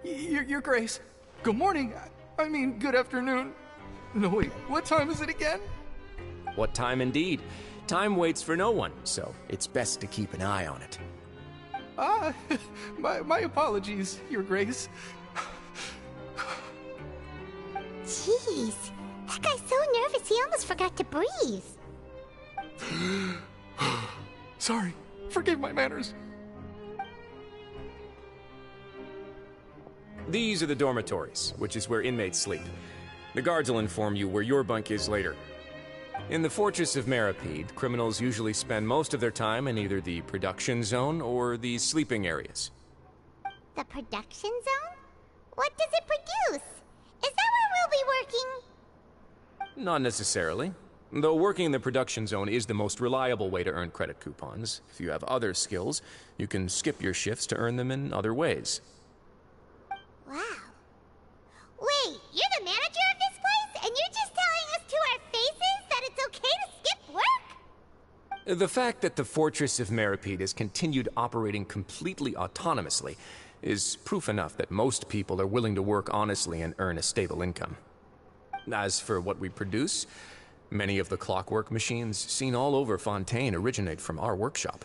Your Grace. Good morning. I mean, good afternoon. No, wait, what time is it again? What time indeed? Time waits for no one, so it's best to keep an eye on it. My apologies, Your Grace. Jeez, that guy's so nervous he almost forgot to breathe. Sorry, forgive my manners. These are the dormitories, which is where inmates sleep. The guards will inform you where your bunk is later. In the Fortress of Meripede, criminals usually spend most of their time in either the production zone or the sleeping areas. The production zone? What does it produce? Is that where we'll be working? Not necessarily. Though working in the production zone is the most reliable way to earn credit coupons. If you have other skills, you can skip your shifts to earn them in other ways. Wow. Wait, you're the manager of this place, and you're just telling us to our faces that it's okay to skip work? The fact that the Fortress of Meripede has continued operating completely autonomously is proof enough that most people are willing to work honestly and earn a stable income. As for what we produce, many of the clockwork machines seen all over Fontaine originate from our workshop.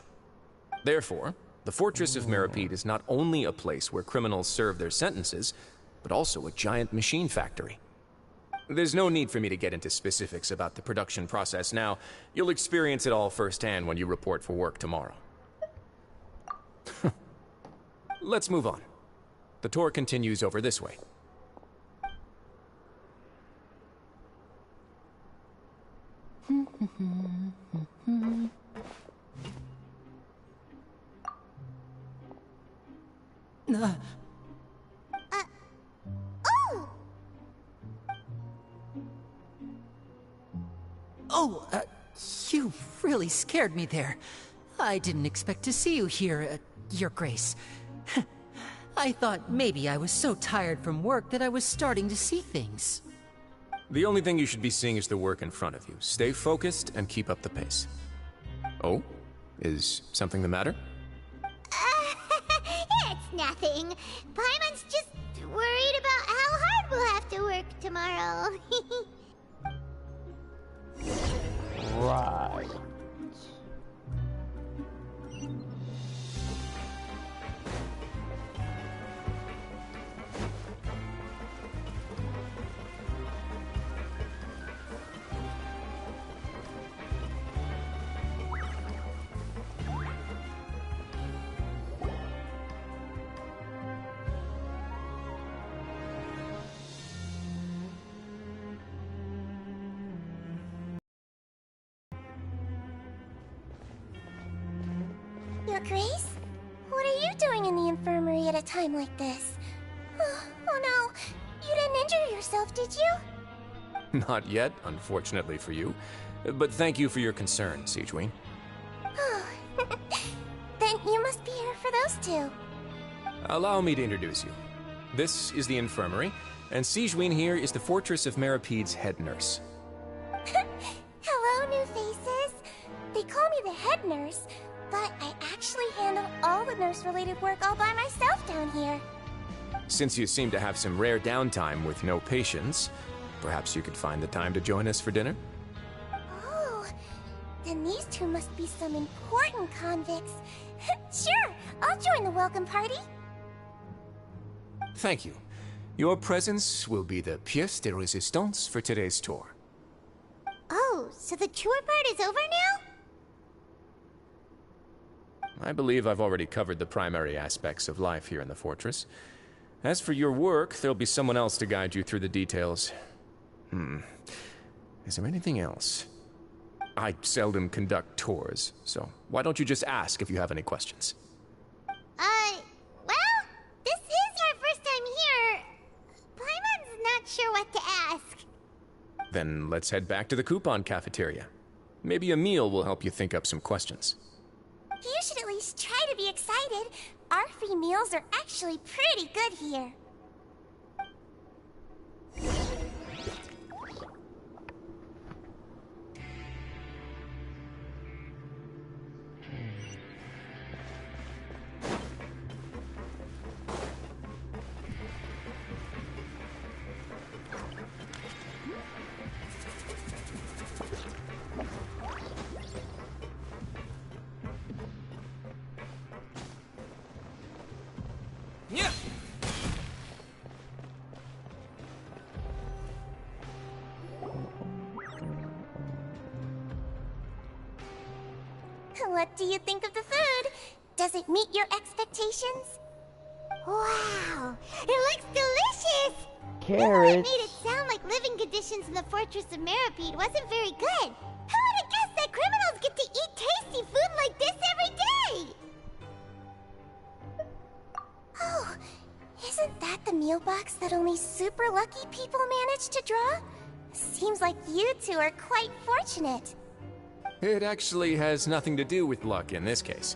Therefore, the Fortress of Meripede is not only a place where criminals serve their sentences, but also a giant machine factory. There's no need for me to get into specifics about the production process now. You'll experience it all firsthand when you report for work tomorrow. Let's move on. The tour continues over this way. Oh! Oh, you really scared me there. I didn't expect to see you here, Your Grace. I thought maybe I was so tired from work that I was starting to see things. The only thing you should be seeing is the work in front of you. Stay focused and keep up the pace. Oh? Is something the matter? It's nothing. Paimon's just worried about how hard we'll have to work tomorrow. Right. Your Grace? What are you doing in the infirmary at a time like this? Oh no, you didn't injure yourself, did you? Not yet, unfortunately for you. But thank you for your concern, Siegeween. Oh, then you must be here for those two. Allow me to introduce you. This is the infirmary, and Siegeween here is the Fortress of Meripede's head nurse. Hello, new faces. They call me the head nurse, but I actually handle all the nurse-related work all by myself down here. Since you seem to have some rare downtime with no patients, perhaps you could find the time to join us for dinner? Oh, then these two must be some important convicts. Sure, I'll join the welcome party. Thank you. Your presence will be the pièce de résistance for today's tour. Oh, so the tour part is over now? I believe I've already covered the primary aspects of life here in the fortress. As for your work, there'll be someone else to guide you through the details. Is there anything else? I seldom conduct tours, so why don't you just ask if you have any questions? Well, this is our first time here. Paimon's not sure what to ask. Then let's head back to the coupon cafeteria. Maybe a meal will help you think up some questions. You should at least try to be excited. Our free meals are actually pretty good here. What do you think of the food? Does it meet your expectations? Wow, it looks delicious! Carrots. It made it sound like living conditions in the Fortress of Meripede wasn't very good. Who would have guessed that criminals get to eat tasty food like this every day? Oh, isn't that the meal box that only super lucky people manage to draw? Seems like you two are quite fortunate. It actually has nothing to do with luck in this case.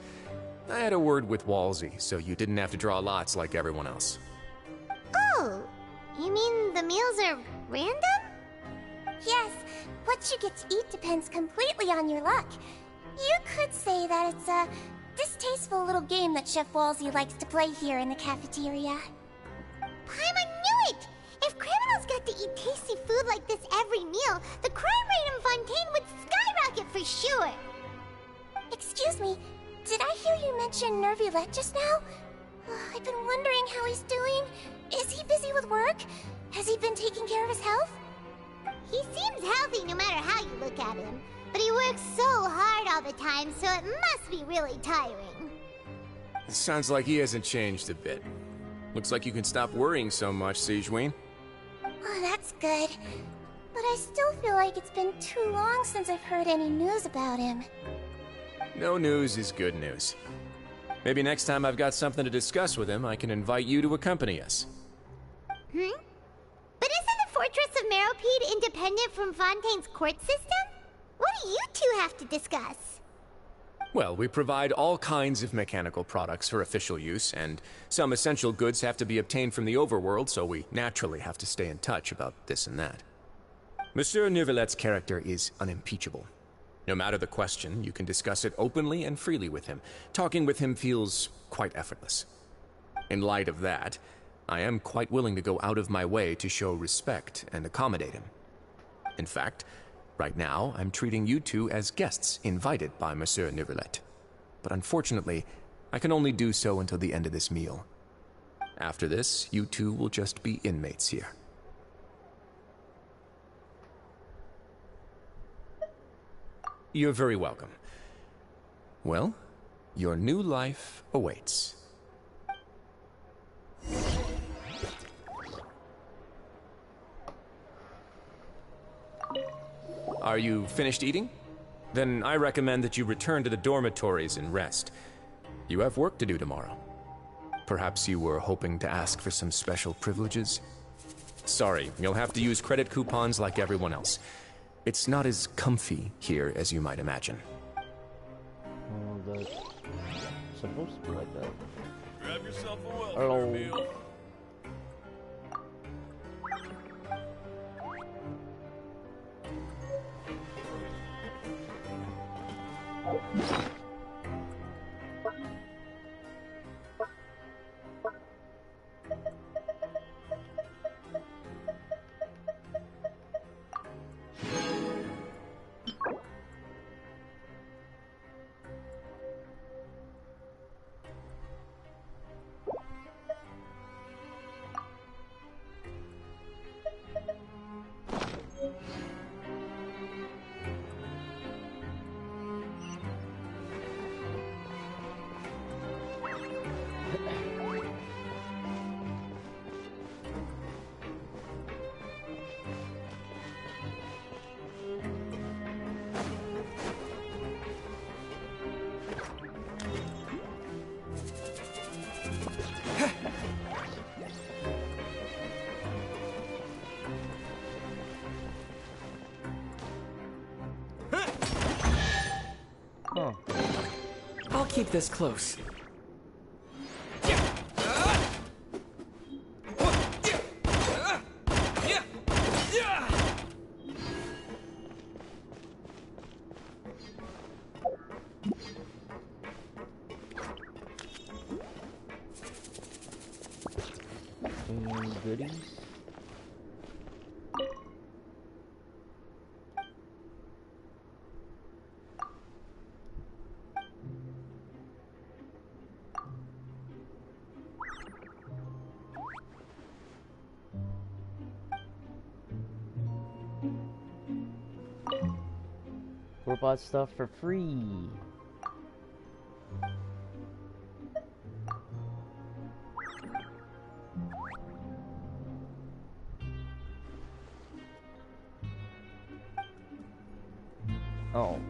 I had a word with Walsey, so you didn't have to draw lots like everyone else. Oh, you mean the meals are random? Yes, what you get to eat depends completely on your luck. You could say that it's a distasteful little game that Chef Walsey likes to play here in the cafeteria. Paimon knew it! If criminals got to eat tasty food like this every meal, the crime rate in Fontaine would skyrocket for sure! Excuse me, did I hear you mention Nervulette just now? I've been wondering how he's doing. Is he busy with work? Has he been taking care of his health? He seems healthy no matter how you look at him. But he works so hard all the time, so it must be really tiring. Sounds like he hasn't changed a bit. Looks like you can stop worrying so much, Sigewinne. Oh, that's good. But I still feel like it's been too long since I've heard any news about him. No news is good news. Maybe next time I've got something to discuss with him, I can invite you to accompany us. But isn't the Fortress of Meripede independent from Fontaine's court system? What do you two have to discuss? Well, we provide all kinds of mechanical products for official use, and some essential goods have to be obtained from the overworld, so we naturally have to stay in touch about this and that. Monsieur Neuvillette's character is unimpeachable. No matter the question, you can discuss it openly and freely with him. Talking with him feels quite effortless. In light of that, I am quite willing to go out of my way to show respect and accommodate him. In fact, right now, I'm treating you two as guests invited by Monsieur Neuvillette. But unfortunately, I can only do so until the end of this meal. After this, you two will just be inmates here. You're very welcome. Well, your new life awaits. Are you finished eating? Then I recommend that you return to the dormitories and rest. You have work to do tomorrow. Perhaps you were hoping to ask for some special privileges? Sorry, you'll have to use credit coupons like everyone else. It's not as comfy here as you might imagine. Oh, that's supposed to be like that. Grab yourself a welfare meal. I'll keep this close. Goodies. Robot stuff for free. Oh.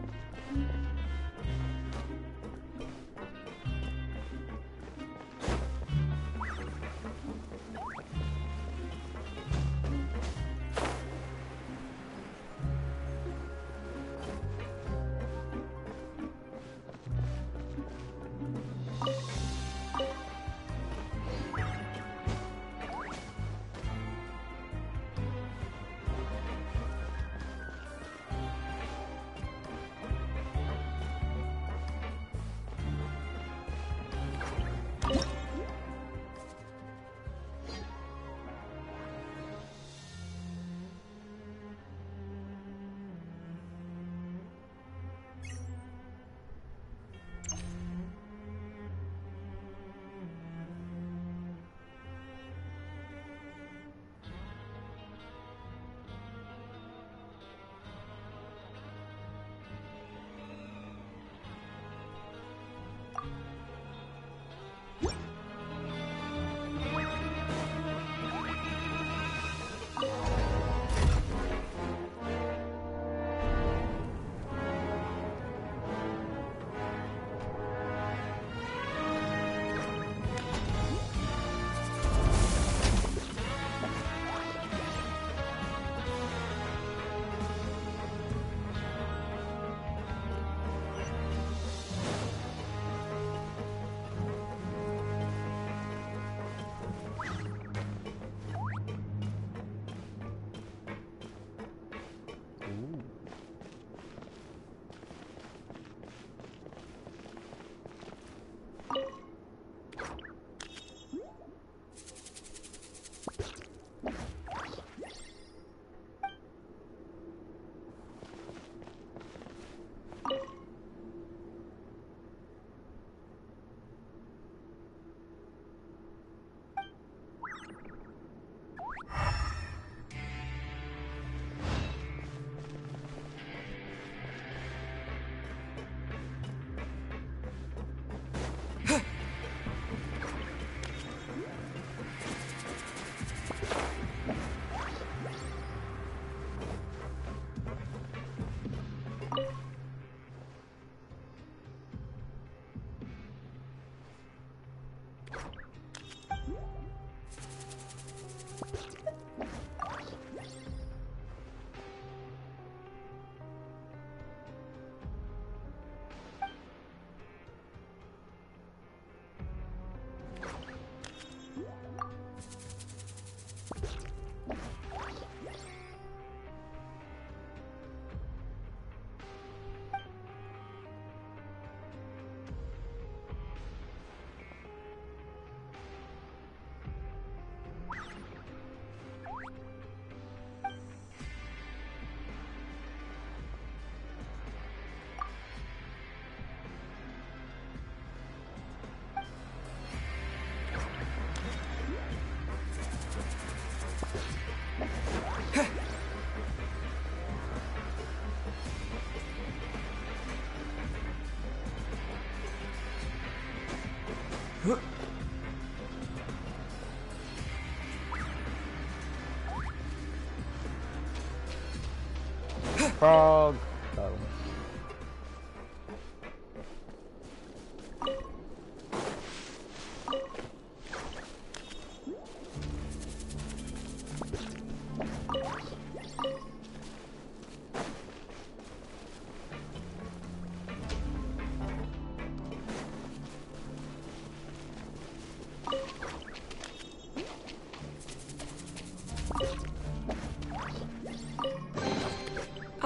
Frog. Oh.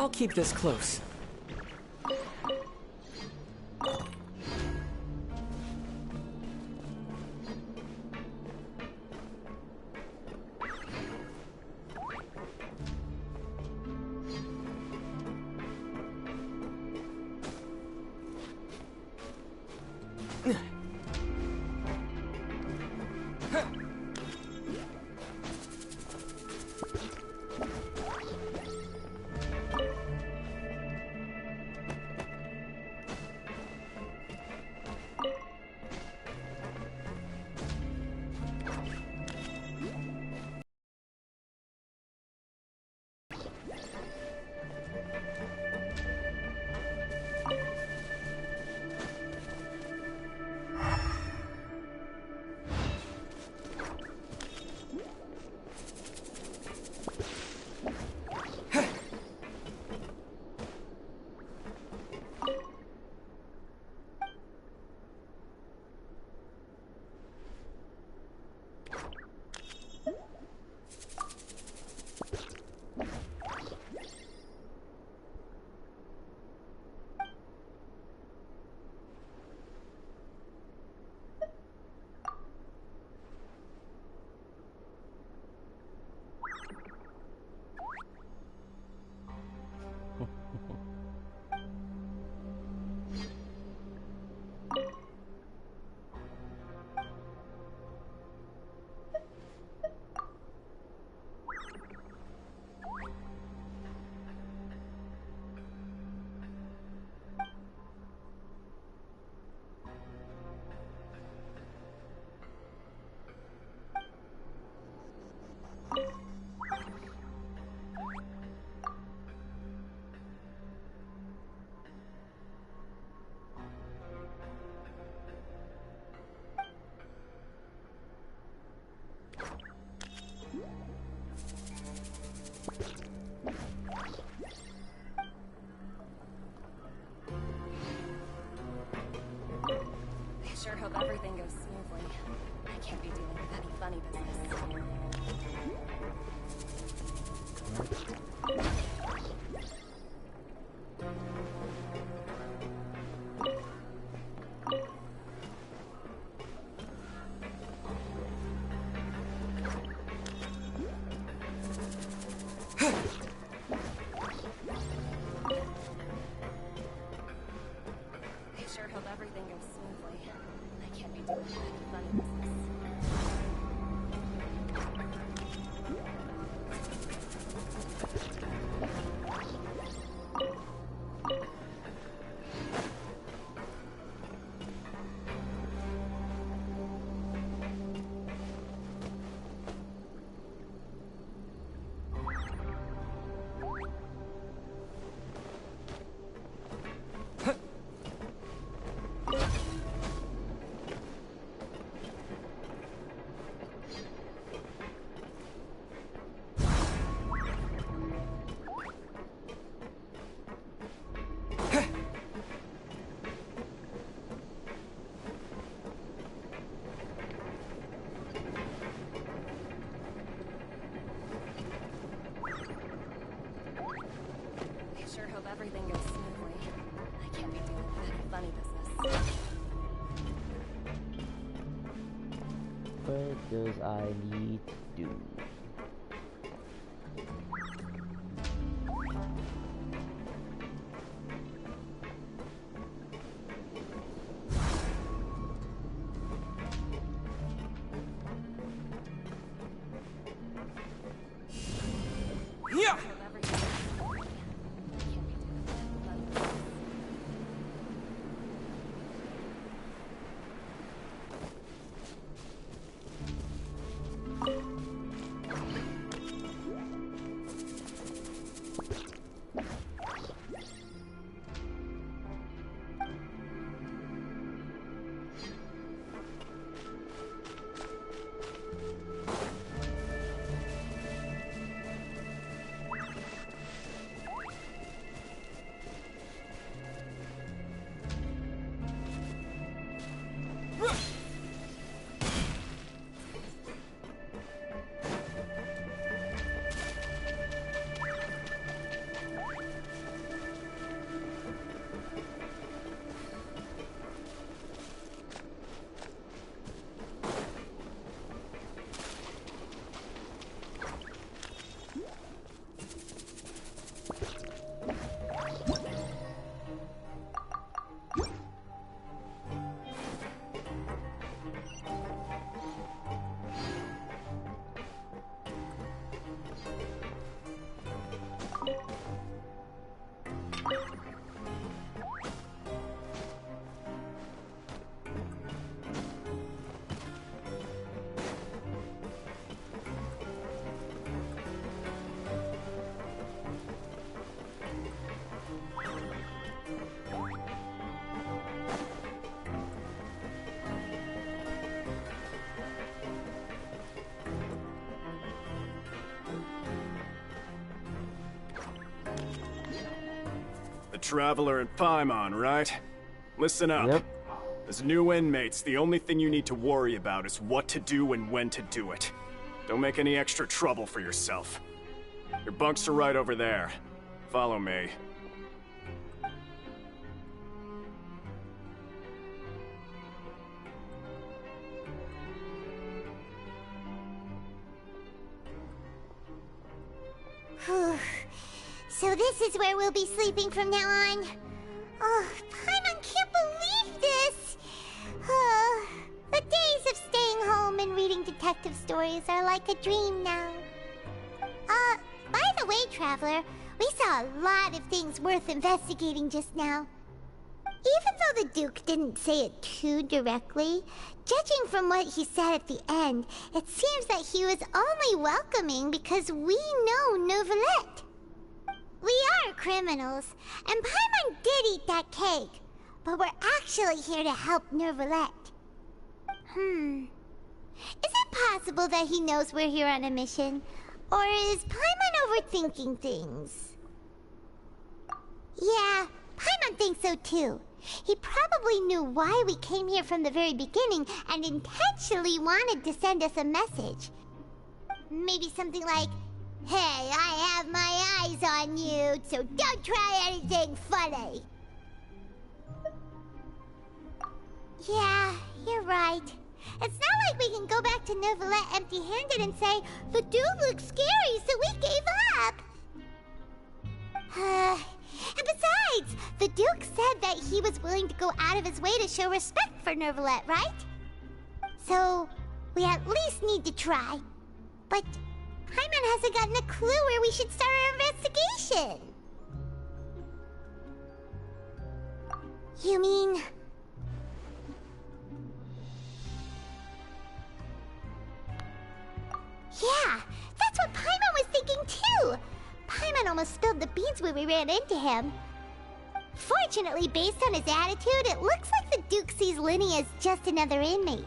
I'll keep this close. sure hope everything goes smoothly. I can't be doing that funny business. Sure hope everything goes smoothly. I can't be doing that funny business. What does I need to do? Yeah. Traveler in Paimon, right? Listen up. Yep. As new inmates, the only thing you need to worry about is what to do and when to do it. Don't make any extra trouble for yourself. Your bunks are right over there. Follow me. So this is where we'll be sleeping from now on. Oh, Paimon can't believe this! The days of staying home and reading detective stories are like a dream now. By the way, Traveler, we saw a lot of things worth investigating just now. Even though the Duke didn't say it too directly, judging from what he said at the end, it seems that he was only welcoming because we know Neuvillette. We are criminals, and Paimon did eat that cake, but we're actually here to help Neuvillette. Is it possible that he knows we're here on a mission? Or is Paimon overthinking things? Yeah, Paimon thinks so too. He probably knew why we came here from the very beginning and intentionally wanted to send us a message. Maybe something like, "Hey, I have my eyes on you, so don't try anything funny." Yeah, you're right. It's not like we can go back to Neuvillette empty-handed and say, "The dude looks scary, so we gave up." And besides, the Duke said that he was willing to go out of his way to show respect for Nervalette, right? So, we at least need to try. But Paimon hasn't gotten a clue where we should start our investigation. You mean... Yeah, that's what Paimon was thinking too! Paimon almost spilled the beans when we ran into him. Fortunately, based on his attitude, it looks like the Duke sees Linny as just another inmate.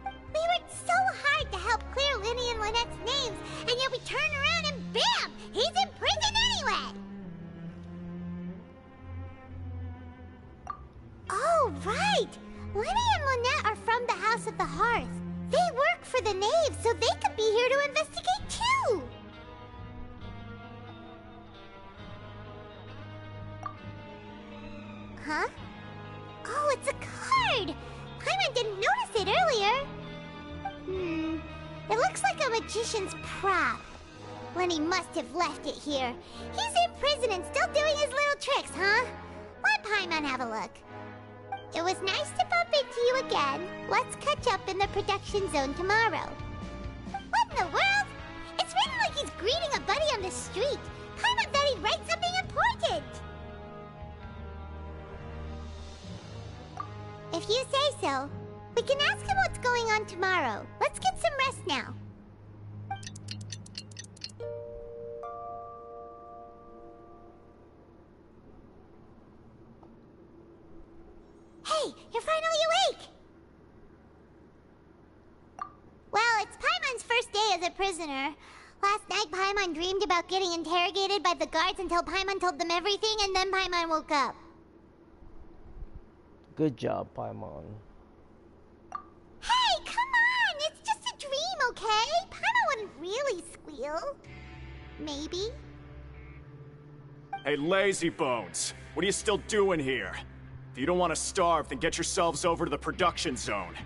We worked so hard to help clear Linny and Lynette's names, and yet we turn around and bam! He's in prison anyway! Oh, right! Linny and Lynette are from the House of the Hearth. They work for the Knave, so they could be here to investigate too! Huh? Oh, it's a card! Paimon didn't notice it earlier! It looks like a magician's prop. Lenny must have left it here. He's in prison and still doing his little tricks, huh? Let Paimon have a look. It was nice to bump into you again. Let's catch up in the production zone tomorrow. What in the world? It's written like he's greeting a buddy on the street. Paimon thought he'd write something important. If you say so, we can ask him what's going on tomorrow. Let's get some rest now. Hey, you're finally awake! Well, it's Paimon's first day as a prisoner. Last night, Paimon dreamed about getting interrogated by the guards until Paimon told them everything, and then Paimon woke up. Good job, Paimon. Hey, come on! It's just a dream, okay? Paimon wouldn't really squeal. Maybe. Hey, lazy bones! What are you still doing here? If you don't want to starve, then get yourselves over to the production zone.